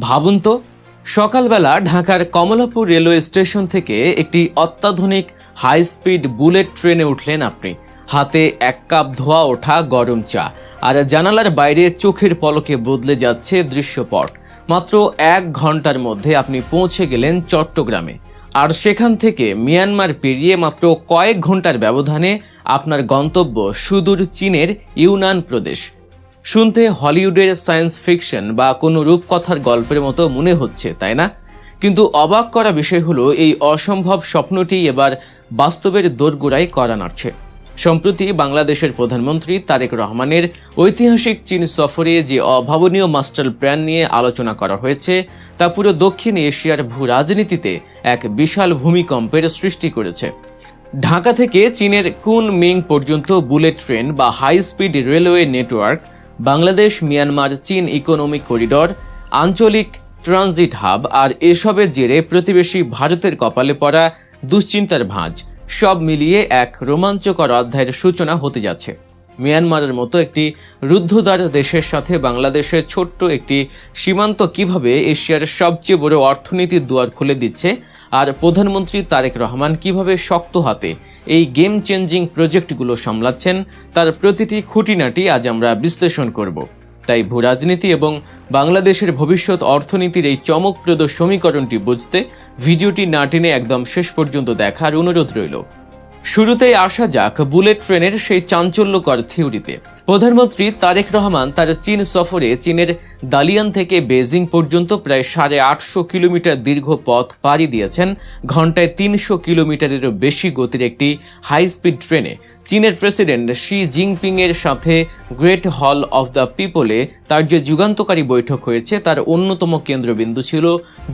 ভাবুন তো, সকালবেলা ঢাকার কমলাপুর রেলওয়ে স্টেশন থেকে একটি অত্যাধুনিক হাই স্পিড বুলেট ট্রেনে উঠলেন আপনি। হাতে এক কাপ ধোয়া ওঠা গরম চা, আর জানালার বাইরে চোখের পলকে বদলে যাচ্ছে দৃশ্যপট। মাত্র 1 ঘন্টার মধ্যে আপনি পৌঁছে গেলেন চট্টগ্রামে, আর সেখান থেকে মিয়ানমার পেরিয়ে মাত্র কয়েক ঘন্টার ব্যবধানে আপনার গন্তব্য সুদূর চীনের ইউনান প্রদেশ। শুনতে হলিউডের সায়েন্স ফিকশন বা কোনো রূপকথার গল্পের মতো মনে হচ্ছে, তাই না? কিন্তু অবাক করা বিষয় হলো, এই অসম্ভব স্বপ্নটি এবার বাস্তবের দোরগোড়ায় করা নাড়ছে। সম্প্রতি বাংলাদেশের প্রধানমন্ত্রী তারেক রহমানের ঐতিহাসিক চীন সফরে যে অভাবনীয় মাস্টার প্ল্যান নিয়ে আলোচনা করা হয়েছে, তা পুরো দক্ষিণ এশিয়ার ভূ রাজনীতিতে এক বিশাল ভূমিকম্পের সৃষ্টি করেছে। ঢাকা থেকে চীনের কুনমিং পর্যন্ত বুলেট ট্রেন বা high speed railway network, Bangladesh Myanmar চীন ইকোনমিক করিডর, আঞ্চলিক ট্রানজিট হাব, আর এসবের জেরে প্রতিবেশী ভারতের কপালে পড়া দুশ্চিন্তার ভাঁজ, সব মিলিয়ে এক রোমাঞ্চকর অধ্যায়ের সূচনা হতে যাচ্ছে। মিয়ানমারের মতো একটি রুদ্ধদ্বার দেশের সাথে বাংলাদেশের ছোট্ট একটি সীমান্ত কিভাবে এশিয়ার সবচেয়ে বড় অর্থনীতির দুয়ার খুলে দিচ্ছে, আর প্রধানমন্ত্রী তারেক রহমান কিভাবে শক্ত হাতে এই গেম চেঞ্জিং প্রজেক্টগুলো সামলাচ্ছেন, তার প্রতিটি খুঁটিনাটি আজ আমরা বিশ্লেষণ করব। তাই ভূরাজনীতি এবং বাংলাদেশের ভবিষ্যৎ অর্থনীতির এই চমকপ্রদ সমীকরণটি বুঝতে ভিডিওটি না টেনে একদম শেষ পর্যন্ত দেখার অনুরোধ রইল। শুরুতেই আসা যাক বুলেট ট্রেনের সেই চাঞ্চল্যকর থিওরিতে। প্রধানমন্ত্রী তারেক রহমান তার চীন সফরে চীনের দালিয়ান থেকে বেজিং পর্যন্ত প্রায় 850 কিলোমিটার দীর্ঘ পথ পাড়ি দিয়েছেন ঘন্টায় 300 কিলোমিটারেরও বেশি গতির একটি হাই স্পিড ট্রেনে। চীনের প্রেসিডেন্ট শি জিনপিং এর সাথে গ্রেট হল অফ দ্য পিপলে তার যে যুগান্তকারী বৈঠক হয়েছে, তার অন্যতম কেন্দ্রবিন্দু ছিল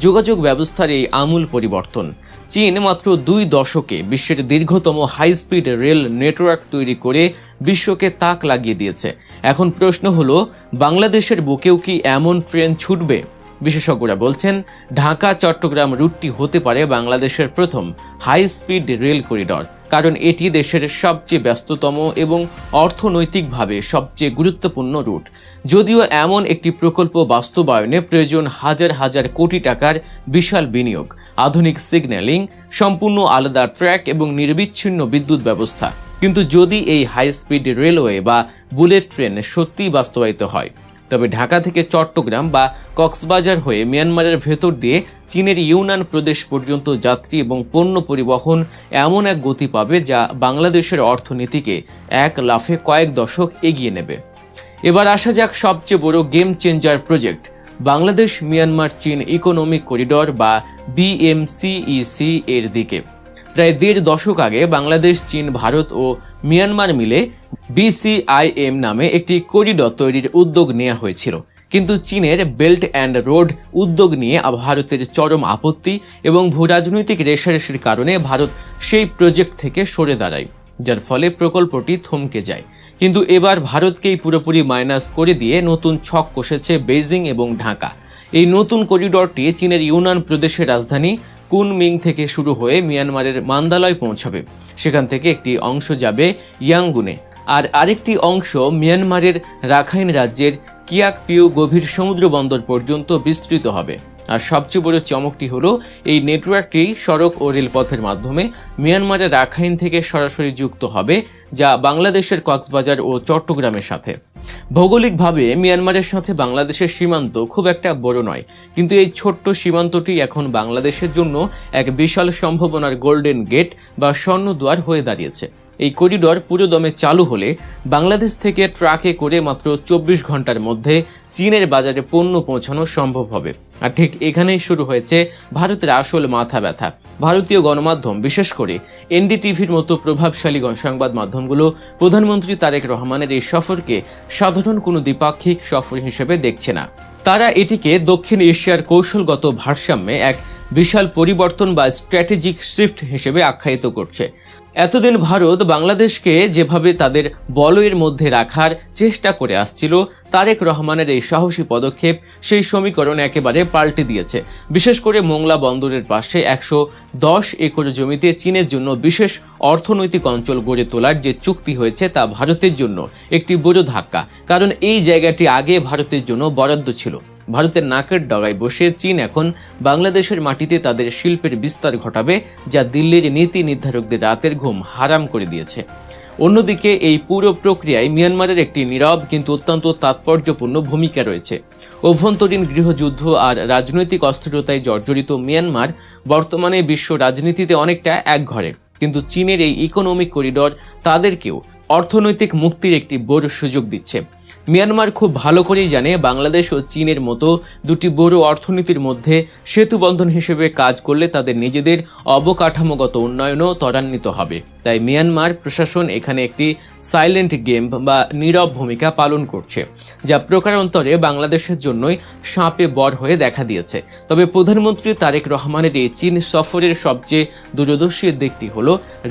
যোগাযোগ ব্যবস্থার এই আমূল পরিবর্তন। চীন মাত্র 2 দশকে বিশ্বের দীর্ঘতম হাই স্পিড রেল নেটওয়ার্ক তৈরি করে বিশ্বকে তাক লাগিয়ে দিয়েছে। এখন প্রশ্ন হলো, বাংলাদেশের বুকেও কি এমন ট্রেন ছুটবে? বিশেষজ্ঞরা বলছেন, ঢাকা চট্টগ্রাম রুটটি হতে পারে বাংলাদেশের প্রথম হাই স্পিড রেল করিডর, কারণ এটি দেশের সবচেয়ে ব্যস্ততম এবং অর্থনৈতিকভাবে সবচেয়ে গুরুত্বপূর্ণ রুট। যদিও এমন একটি প্রকল্প বাস্তবায়নে প্রয়োজন হাজার হাজার কোটি টাকার বিশাল বিনিয়োগ, আধুনিক সিগন্যালিং, সম্পূর্ণ আলাদা ট্র্যাক এবং নিরবিচ্ছিন্ন বিদ্যুৎ ব্যবস্থা। কিন্তু যদি এই হাই স্পিড রেলওয়ে বা বুলেট ট্রেন সত্যিই বাস্তবায়িত হয়, তবে ঢাকা থেকে চট্টগ্রাম বা কক্সবাজার হয়ে মিয়ানমারের ভেতর দিয়ে চীনের ইউনান প্রদেশ পর্যন্ত যাত্রী এবং পণ্য পরিবহন এমন এক গতি পাবে যা বাংলাদেশের অর্থনীতিকে এক লাফে কয়েক দশক এগিয়ে নেবে। এবার আসা যাক সবচেয়ে বড় game changer project, Bangladesh Myanmar চীন ইকোনমিক করিডর বা BMCEC এর দিকে। প্রায় 1.5 দশক আগে বাংলাদেশ, চীন, ভারত ও মিয়ানমার মিলে BCIM নামে একটি করিডর তৈরির উদ্যোগ নেওয়া হয়েছিল। কিন্তু চীনের বেল্ট অ্যান্ড রোড উদ্যোগ নিয়ে ভারতের চরম আপত্তি এবং ভূরাজনৈতিক রেষারেষির কারণে ভারত সেই প্রজেক্ট থেকে সরে দাঁড়ায়, যার ফলে প্রকল্পটি থমকে যায়। কিন্তু এবার ভারতকেই পুরোপুরি মাইনাস করে দিয়ে নতুন ছক কষেছে বেইজিং এবং ঢাকা। এই নতুন করিডরটি চীনের ইউনান প্রদেশের রাজধানী কুনমিং থেকে শুরু হয়ে মিয়ানমারের মান্দালয় পৌঁছাবে। সেখান থেকে একটি অংশ যাবে ইয়াঙ্গুনে, আর আরেকটি অংশ মিয়ানমারের রাখাইন রাজ্যের কিয়াকপিউ গভীর সমুদ্র বন্দর পর্যন্ত বিস্তৃত হবে। আর সবচেয়ে বড় চমকটি হলো, এই নেটওয়ার্কটি সড়ক ও রেলপথের মাধ্যমে মিয়ানমারের রাখাইন থেকে সরাসরি যুক্ত হবে, যা বাংলাদেশের কক্সবাজার ও চট্টগ্রামের সাথে। ভৌগোলিকভাবে মিয়ানমারের সাথে বাংলাদেশের সীমান্ত খুব একটা বড় নয়, কিন্তু এই ছোট্ট সীমান্তটি এখন বাংলাদেশের জন্য এক বিশাল সম্ভাবনার গোল্ডেন গেট বা স্বর্ণদুয়ার হয়ে দাঁড়িয়েছে। এই করিডর পুরো দমে চালু হলে বাংলাদেশ থেকে ট্রাকে করে মাত্র 24 ঘন্টার মধ্যে চীনের বাজারে পণ্য পৌঁছানো সম্ভব হবে। আর ঠিক এখানেই শুরু হয়েছে ভারতের আসল মাথা ব্যথা। ভারতীয় গণমাধ্যম, বিশেষ করে NDTVর মতো প্রভাবশালী সংবাদ মাধ্যমগুলো প্রধানমন্ত্রী তারেক রহমানের এই সফরকে সাধারণ কোনো দ্বিপাক্ষিক সফর হিসেবে দেখছে না। তারা এটিকে দক্ষিণ এশিয়ার কৌশলগত ভারসাম্যে এক বিশাল পরিবর্তন বা স্ট্র্যাটেজিক শিফট হিসেবে আখ্যায়িত করছে। এতদিন ভারত বাংলাদেশকে যেভাবে তাদের বলয়ের মধ্যে রাখার চেষ্টা করে আসছিল, তারেক রহমানের এই সাহসী পদক্ষেপ সেই সমীকরণ একেবারে পাল্টে দিয়েছে। বিশেষ করে মোংলা বন্দরের পাশে 110 একর জমিতে চীনের জন্য বিশেষ অর্থনৈতিক অঞ্চল গড়ে তোলার যে চুক্তি হয়েছে, তা ভারতের জন্য একটি বড় ধাক্কা, কারণ এই জায়গাটি আগে ভারতের জন্য বরাদ্দ ছিল। ভারতের নাকের ডগায় বসে চীন এখন বাংলাদেশের মাটিতে তাদের শিল্পের বিস্তার ঘটাবে, যা দিল্লির নীতি নির্ধারকদের রাতের ঘুম হারাম করে দিয়েছে। অন্যদিকে এই পুরো প্রক্রিয়ায় মিয়ানমারের একটি নীরব কিন্তু অত্যন্ত তাৎপর্যপূর্ণ ভূমিকা রয়েছে। অভ্যন্তরীণ গৃহযুদ্ধ আর রাজনৈতিক অস্থিরতায় জর্জরিত মিয়ানমার বর্তমানে বিশ্ব রাজনীতিতে অনেকটা একঘরে, কিন্তু চীনের এই ইকোনমিক করিডর তাদেরকেও অর্থনৈতিক মুক্তির একটি বড় সুযোগ দিচ্ছে। মিয়ানমার খুব ভালো করেই জানে বাংলাদেশ ও চীনের মতো দুটি বড় অর্থনীতির মধ্যে সেতুবন্ধন হিসেবে কাজ করলে তাদের নিজেদের অবকাঠামোগত উন্নয়নও ত্বরান্বিত হবে। তাই মিয়ানমার প্রশাসন এখানে একটি সাইলেন্ট গেম বা নীরব ভূমিকা পালন করছে, যা প্রকারান্তরে বাংলাদেশের জন্যই সাপে বর হয়ে দেখা দিয়েছে। তবে প্রধানমন্ত্রী তারেক রহমানের এই চীন সফরের সবচেয়ে দূরদর্শী দিকটি হল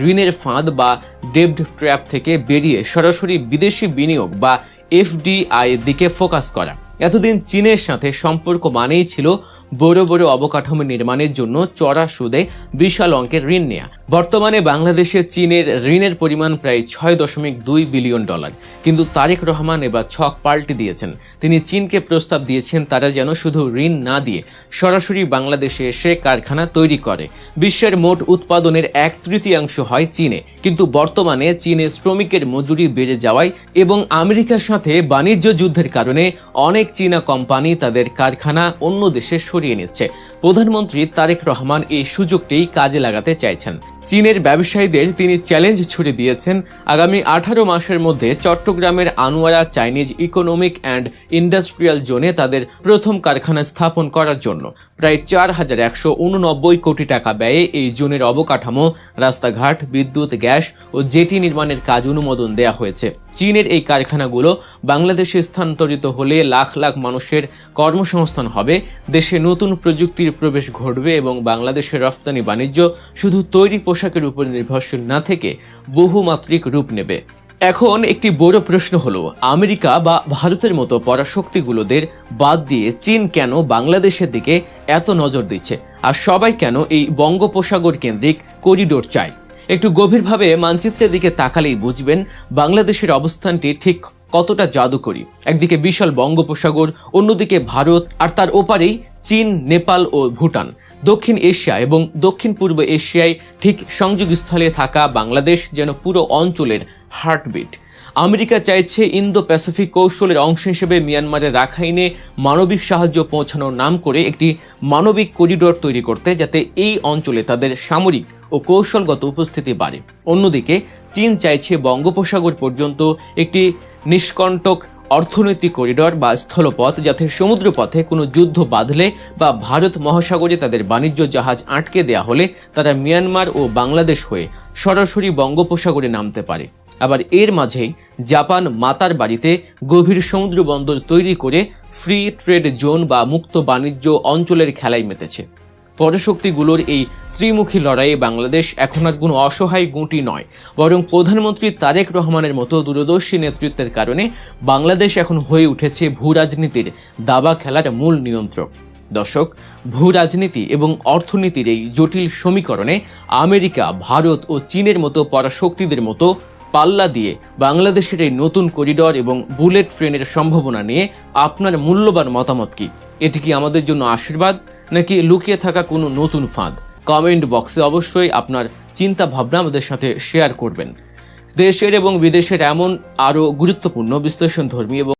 ঋণের ফাঁদ বা ডেব্ট ট্র্যাপ থেকে বেরিয়ে সরাসরি বিদেশি বিনিয়োগ বা এফডিআই এর দিকে ফোকাস করা। এতদিন চীনের সাথে সম্পর্ক মানেই ছিল বড় বড় অবকাঠামো নির্মাণের জন্য চড়া সুদে বিশাল অঙ্কের ঋণ নেয়া। বর্তমানে বাংলাদেশে চীনের ঋণের পরিমাণ প্রায় 6.2 বিলিয়ন ডলার। কিন্তু তারেক রহমান এবার ছক পাল্টে দিয়েছেন। তিনি চীনকে প্রস্তাব দিয়েছেন তারা যেন শুধু ঋণ না দিয়ে সরাসরি বাংলাদেশে এসে কারখানা তৈরি করে। বিশ্বের মোট উৎপাদনের 1/3 হয় চীনে, কিন্তু বর্তমানে চীনে শ্রমিকের মজুরি বেড়ে যাওয়ায় এবং আমেরিকার সাথে বাণিজ্য যুদ্ধের কারণে অনেক চীনা কোম্পানি তাদের কারখানা অন্য দেশে সরিয়ে নিচ্ছে। প্রধানমন্ত্রী তারেক রহমান এই সুযোগটি কাজে লাগাতে চাইছেন। চীনের ব্যবসায়ীদের তিনি চ্যালেঞ্জ ছুড়ে দিয়েছেন আগামী 18 মাসের মধ্যে চট্টগ্রামের Anowara Chinese economic and industrial জোনে তাদের প্রথম কারখানা স্থাপন করার জন্য প্রায় 4,189 কোটি টাকা ব্যয়ে এই জোনের অবকাঠামো, রাস্তাঘাট, বিদ্যুৎ, গ্যাস ও জেটি নির্মাণের কাজ অনুমোদন দেওয়া হয়েছে। চীনের এই কারখানাগুলো বাংলাদেশে স্থানান্তরিত হলে লাখ লাখ মানুষের কর্মসংস্থান হবে, দেশে নতুন প্রযুক্তির প্রবেশ ঘটবে এবং বাংলাদেশের রফতানি বাণিজ্য শুধু তৈরি পোশাকের উপর নির্ভরশীল না থেকে বহুমাত্রিক রূপ নেবে। এখন একটি বড় প্রশ্ন হলো, আমেরিকা বা ভারতের মতো পরাশক্তিগুলোদের বাদ দিয়ে চীন কেন বাংলাদেশের দিকে এত নজর দিচ্ছে, আর সবাই কেন এই বঙ্গোপসাগর কেন্দ্রিক করিডোর চায়? একটু গভীরভাবে মানচিত্রের দিকে তাকালেই বুঝবেন বাংলাদেশের অবস্থানটি ঠিক কতটা জাদুকরী। একদিকে বিশাল বঙ্গোপসাগর, অন্যদিকে ভারত, আর তার ওপারেই চীন, নেপাল ও ভুটান। দক্ষিণ এশিয়া এবং দক্ষিণ পূর্ব এশিয়ায় ঠিক সংযোগস্থলে থাকা বাংলাদেশ যেন পুরো অঞ্চলের হার্টবিট। আমেরিকা চাইছে ইন্দো প্যাসিফিক কৌশলের অংশ হিসেবে মিয়ানমারের রাখাইনে মানবিক সাহায্য পৌঁছানোর নাম করে একটি মানবিক করিডোর তৈরি করতে, যাতে এই অঞ্চলে তাদের সামরিক ও কৌশলগত উপস্থিতি বাড়ে। অন্যদিকে চীন চাইছে বঙ্গোপসাগর পর্যন্ত একটি নিষ্কণ্টক অর্থনৈতিক করিডর বা স্থলপথ, যাতে সমুদ্রপথে কোনো যুদ্ধ বাঁধলে বা ভারত মহাসাগরে তাদের বাণিজ্য জাহাজ আটকে দেয়া হলে তারা মিয়ানমার ও বাংলাদেশ হয়ে সরাসরি বঙ্গোপসাগরে নামতে পারে। আবার এর মাঝেই জাপান মাতার বাড়িতে গভীর সমুদ্র বন্দর তৈরি করে ফ্রি ট্রেড জোন বা মুক্ত বাণিজ্য অঞ্চলের খেলায় মেতেছে। পরাশক্তিগুলোর এই ত্রিমুখী লড়াইয়ে বাংলাদেশ এখন আর কোনো অসহায় গুটি নয়, বরং প্রধানমন্ত্রী তারেক রহমানের মতো দূরদর্শী নেতৃত্বের কারণে বাংলাদেশ এখন হয়ে উঠেছে ভূ রাজনীতির দাবা খেলার মূল নিয়ন্ত্রক। দর্শক, ভূ রাজনীতি এবং অর্থনীতির এই জটিল সমীকরণে আমেরিকা, ভারত ও চীনের মতো পরাশক্তিদের মতো পাল্লা দিয়ে বাংলাদেশের এই নতুন করিডর এবং বুলেট ট্রেনের সম্ভাবনা নিয়ে আপনার মূল্যবান মতামত কি? এটি কি আমাদের জন্য আশীর্বাদ নাকি লুকিয়ে থাকা কোনো নতুন ফাঁদ? কমেন্ট বক্সে অবশ্যই আপনার চিন্তা ভাবনা আমাদের সাথে শেয়ার করবেন। দেশের এবং বিদেশের এমন আরও গুরুত্বপূর্ণ বিশ্লেষণধর্মী এবং